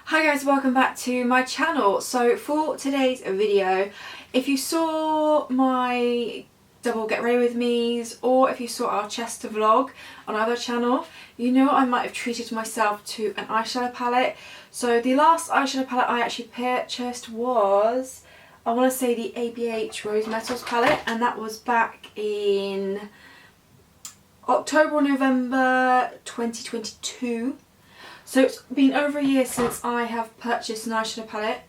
Hi guys, welcome back to my channel. So for today's video, if you saw my double get ready with me's or if you saw our Chester vlog on our other channel, you know I might have treated myself to an eyeshadow palette. So the last eyeshadow palette I actually purchased was, I want to say, the ABH Rose Metals palette, and that was back in October or November 2022. So it's been over a year since I have purchased an eyeshadow palette.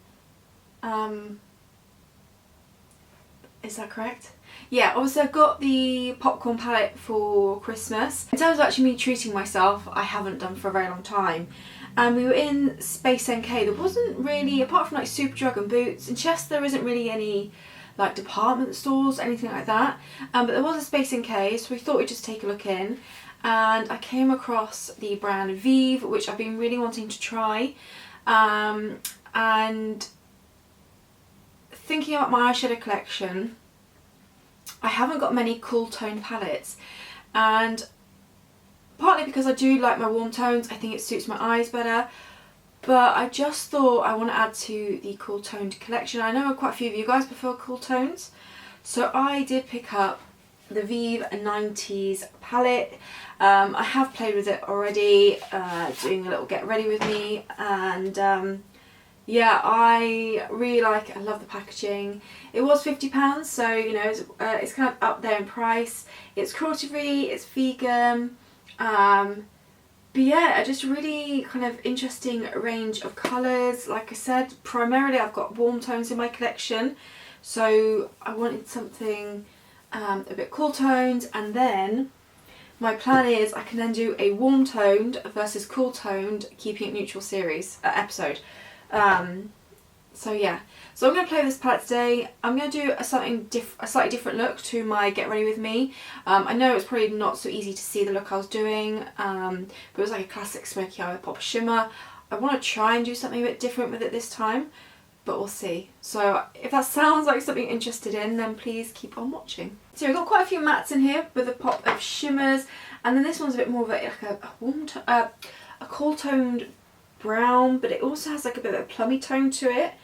Is that correct? Yeah, obviously I got the popcorn palette for Christmas. In terms of actually me treating myself, I haven't done for a very long time. And we were in Space NK. There wasn't really, apart from like Superdrug and Boots, in Chester there isn't really any like department stores, anything like that. But there was a Space NK, so we thought we'd just take a look in. And I came across the brand Vive, which I've been really wanting to try, and thinking about my eyeshadow collection, I haven't got many cool tone palettes, and partly because I do like my warm tones, I think it suits my eyes better, but I just thought I want to add to the cool toned collection. I know quite a few of you guys prefer cool tones, so I did pick up the Vive Ninetease palette. I have played with it already, doing a little get ready with me, and yeah, I really like it. I love the packaging. It was £50, so you know it's kind of up there in price. It's cruelty free, it's vegan, but yeah, just a really kind of interesting range of colours. Like I said, primarily I've got warm tones in my collection, so I wanted something a bit cool toned, and then my plan is I can then do a warm toned versus cool toned keeping it neutral series episode. So yeah, so I'm going to play with this palette today. I'm going to do a slightly different look to my get ready with me. I know it's probably not so easy to see the look I was doing, but it was like a classic smoky eye with pop of shimmer. I want to try and do something a bit different with it this time, but we'll see. So if that sounds like something you're interested in, then please keep on watching. So we've got quite a few mattes in here with a pop of shimmers, and then this one's a bit more of a cool toned brown, but it also has like a bit of a plummy tone to it.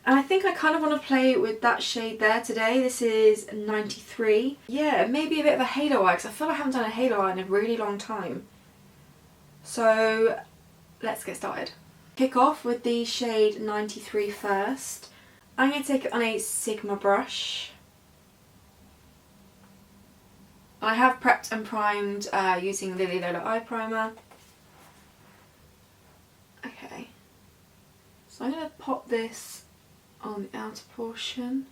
And I think I kind of want to play with that shade there today. This is 93. Yeah, maybe a bit of a halo eye, because I feel like I haven't done a halo eye in a really long time. So let's get started. Kick off with the shade 93 first. I'm going to take it on a Sigma brush. I have prepped and primed using Lily Lola eye primer. Okay, so I'm going to pop this on the outer portion.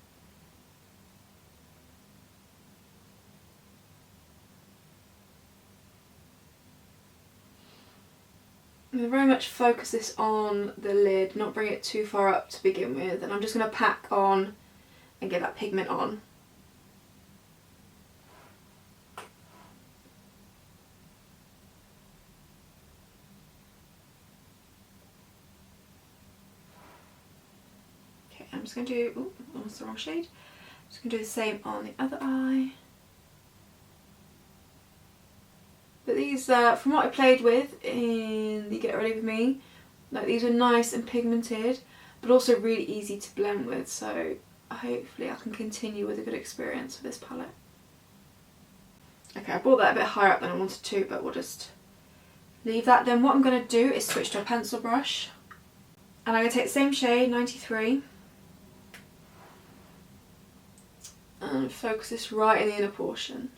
I'm going to very much focus this on the lid, not bring it too far up to begin with, and I'm just going to pack on and get that pigment on. Okay, I'm just going to do, oh, almost the wrong shade. I'm just going to do the same on the other eye. But these, from what I played with in the Get Ready With Me, like these are nice and pigmented, but also really easy to blend with, so hopefully I can continue with a good experience with this palette. Okay, I brought that a bit higher up than I wanted to, but we'll just leave that. Then what I'm going to do is switch to a pencil brush, and I'm going to take the same shade, 93, and focus this right in the inner portion.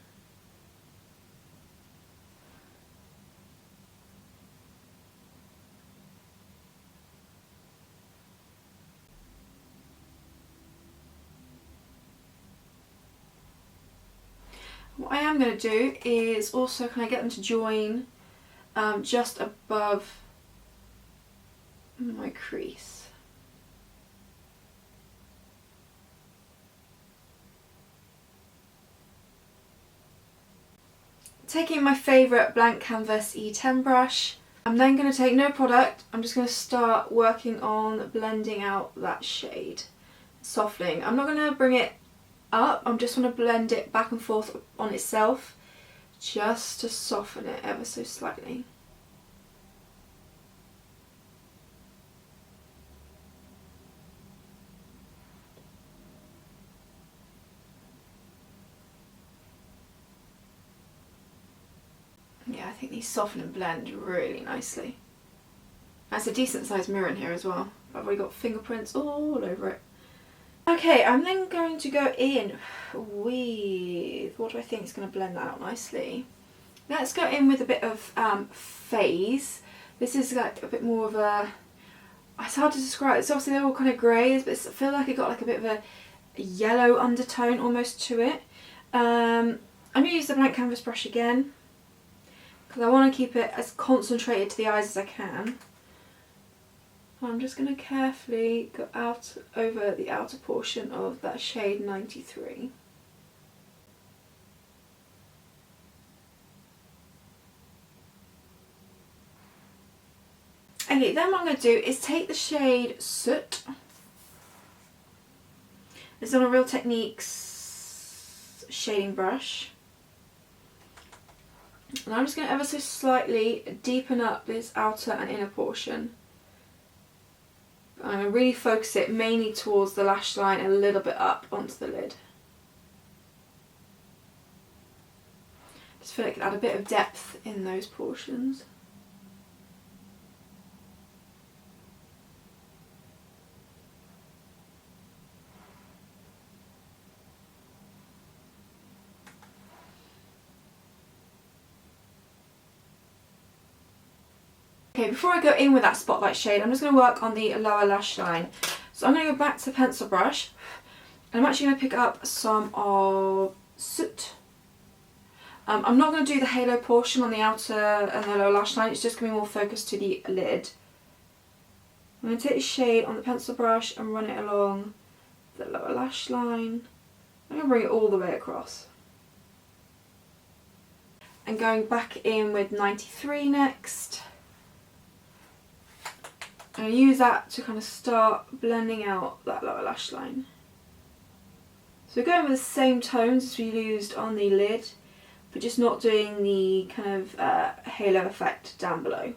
What I am going to do is also kind of get them to join just above my crease. Taking my favourite blank canvas E10 brush, I'm then going to take no product, I'm just going to start working on blending out that shade, softening. I'm not going to bring it up, I'm just going to blend it back and forth on itself just to soften it ever so slightly. I think these soften and blend really nicely. That's a decent sized mirror in here as well. I've already got fingerprints all over it. Okay, I'm then going to go in with, what do I think is going to blend that out nicely? Let's go in with a bit of Phase. This is like a bit more of a, it's hard to describe, it's obviously they're all kind of greys, but I feel like it got like a bit of a yellow undertone almost to it. I'm going to use the blank canvas brush again, because I want to keep it as concentrated to the eyes as I can. I'm just going to carefully go out over the outer portion of that shade 93. Okay, then what I'm going to do is take the shade Soot. It's on a Real Techniques shading brush. And I'm just going to ever so slightly deepen up this outer and inner portion. I'm going to really focus it mainly towards the lash line and a little bit up onto the lid. Just feel like it add a bit of depth in those portions. Okay, before I go in with that spotlight shade, I'm just going to work on the lower lash line. So I'm going to go back to the pencil brush, and I'm actually going to pick up some of Soot. I'm not going to do the halo portion on the outer and the lower lash line, it's just going to be more focused to the lid. I'm going to take the shade on the pencil brush and run it along the lower lash line. I'm going to bring it all the way across. And going back in with 93 next. I'm going to use that to kind of start blending out that lower lash line. So we're going with the same tones as we used on the lid, but just not doing the kind of halo effect down below.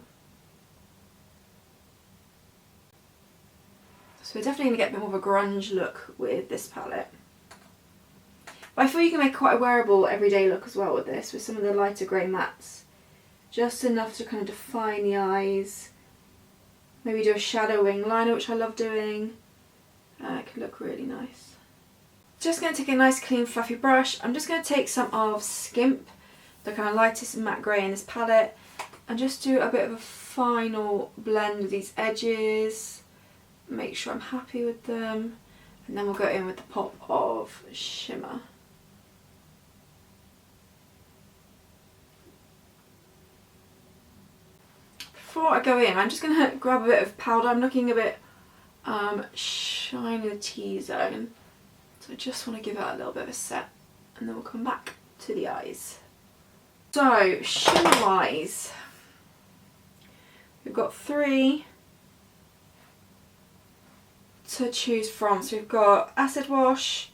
So we're definitely going to get a bit more of a grunge look with this palette. But I feel you can make quite a wearable everyday look as well with this, with some of the lighter grey mattes. Just enough to kind of define the eyes. Maybe do a shadowing liner, which I love doing. It can look really nice. Just going to take a nice clean fluffy brush. I'm just going to take some of Skimp, the kind of lightest matte grey in this palette, and just do a bit of a final blend of these edges. Make sure I'm happy with them. And then we'll go in with the pop of shimmer. Before I go in, I'm just going to grab a bit of powder. I'm looking a bit shiny the T-zone. So I just want to give it a little bit of a set. And then we'll come back to the eyes. So, shimmer-wise, we've got 3 to choose from. So we've got Acid Wash,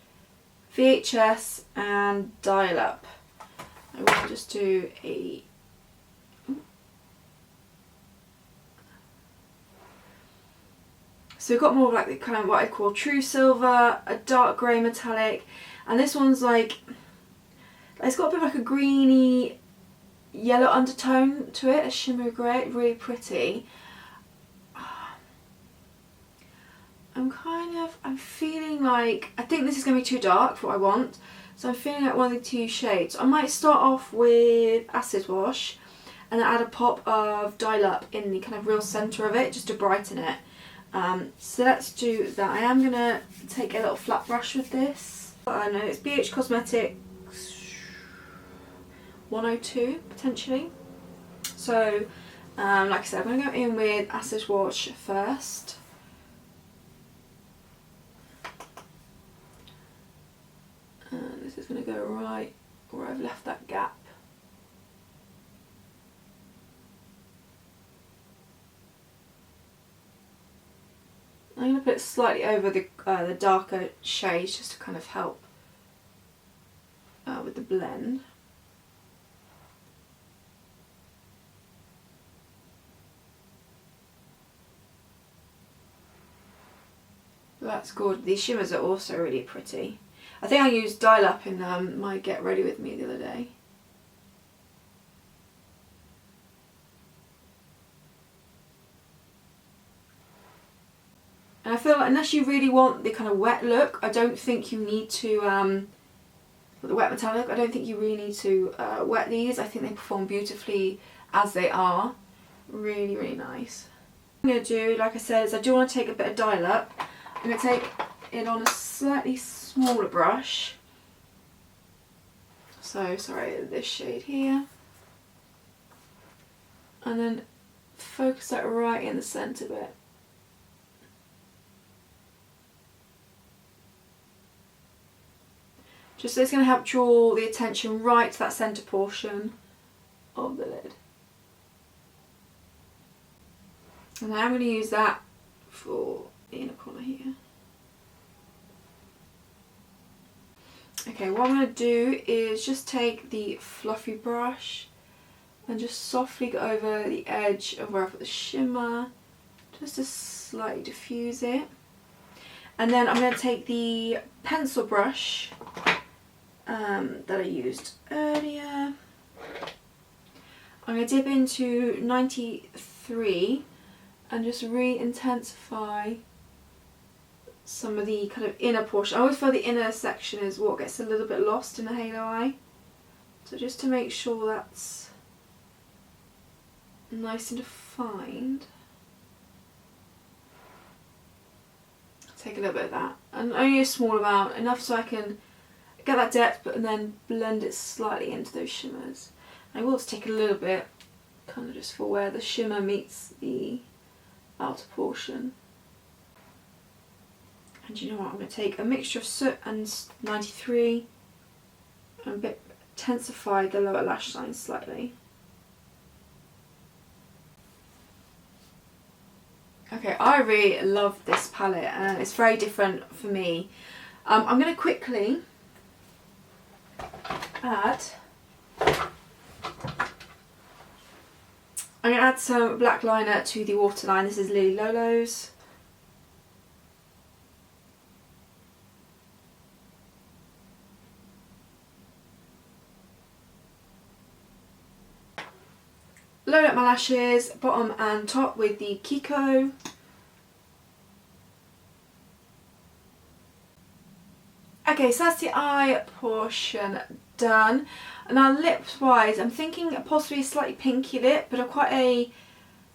VHS and Dial Up. I will just do a So we've got more of like the kind of what I call true silver, a dark grey metallic, and this one's like, it's got a bit of like a greeny yellow undertone to it, a shimmer grey, really pretty. I'm feeling like, I think this is going to be too dark for what I want, so I'm feeling like one of the 2 shades. I might start off with Acid Wash and then add a pop of Dial Up in the kind of real centre of it, just to brighten it. So let's do that. I am going to take a little flat brush with this. I know it's BH Cosmetics 102 potentially. So like I said, I'm going to go in with Acid Wash first. And this is going to go right where I've left that gap. I'm going to put it slightly over the darker shades just to kind of help with the blend. That's good. These shimmers are also really pretty. I think I used Dial Up in my Get Ready With Me the other day. And I feel like unless you really want the kind of wet look, I don't think you need to, the wet metallic, I don't think you really need to wet these. I think they perform beautifully as they are. Really, really nice. What I'm going to do, like I said, is I do want to take a bit of dial up. I'm going to take it on a slightly smaller brush. So, sorry, this shade here. And then focus that right in the centre bit. Just so it's going to help draw the attention right to that centre portion of the lid. And I'm going to use that for the inner corner here. Okay, what I'm going to do is just take the fluffy brush and just softly go over the edge of where I put the shimmer, just to slightly diffuse it. And then I'm going to take the pencil brush that I used earlier. I'm going to dip into 93 and just re-intensify some of the kind of inner portion. I always feel the inner section is what gets a little bit lost in the halo eye. So just to make sure that's nice and defined, take a little bit of that, and only a small amount, enough so I can get that depth but then blend it slightly into those shimmers. I will take a little bit kind of just for where the shimmer meets the outer portion. And you know what, I'm going to take a mixture of soot and 93 and a bit intensify the lower lash line slightly. Okay, I really love this palette and it's very different for me. I'm going to quickly add, I'm going to add some black liner to the waterline. This is Lily Lolo's. Load up my lashes, bottom and top, with the Kiko. Okay, so that's the eye portion done. Now lips wise, I'm thinking possibly a slightly pinky lip, but quite a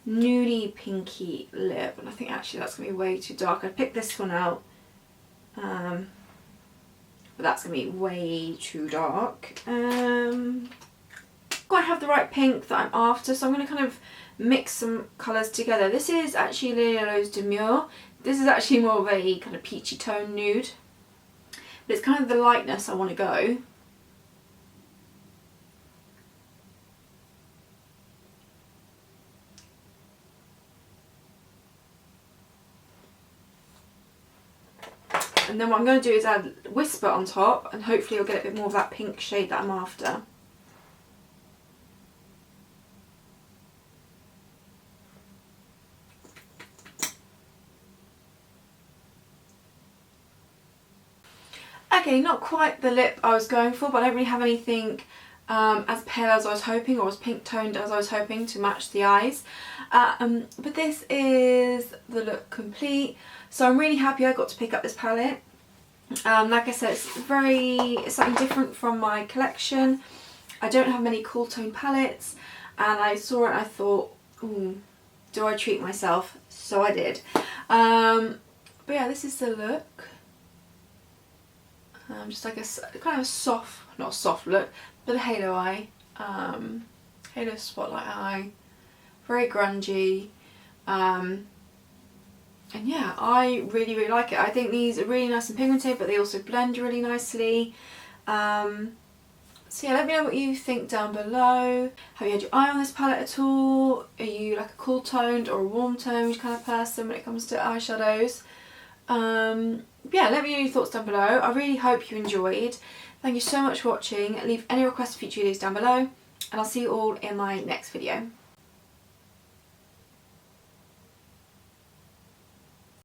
nudie pinky lip, and I think actually that's going to be way too dark. I picked this one out, but that's going to be way too dark. Got to have the right pink that I'm after, so I'm going to kind of mix some colours together. This is actually Lily Lolo's Demure. This is actually more of a kind of peachy tone nude, but it's kind of the lightness I want to go. And then what I'm going to do is add Whisper on top, and hopefully you'll get a bit more of that pink shade that I'm after. Okay, not quite the lip I was going for, but I don't really have anything as pale as I was hoping, or as pink toned as I was hoping to match the eyes. But this is the look complete, so I'm really happy I got to pick up this palette. Like I said, it's something different from my collection. I don't have many cool tone palettes, and I saw it and I thought, ooh, do I treat myself? So I did. But yeah, this is the look. Just like a kind of a soft, not a soft look, but a halo eye, halo spotlight eye, very grungy, and yeah, I really like it. I think these are really nice and pigmented, but they also blend really nicely. So yeah, let me know what you think down below. Have you had your eye on this palette at all? Are you like a cool toned or a warm toned kind of person when it comes to eyeshadows? Yeah, let me know your thoughts down below. I really hope you enjoyed. Thank you so much for watching. Leave any requests for future videos down below, and I'll see you all in my next video.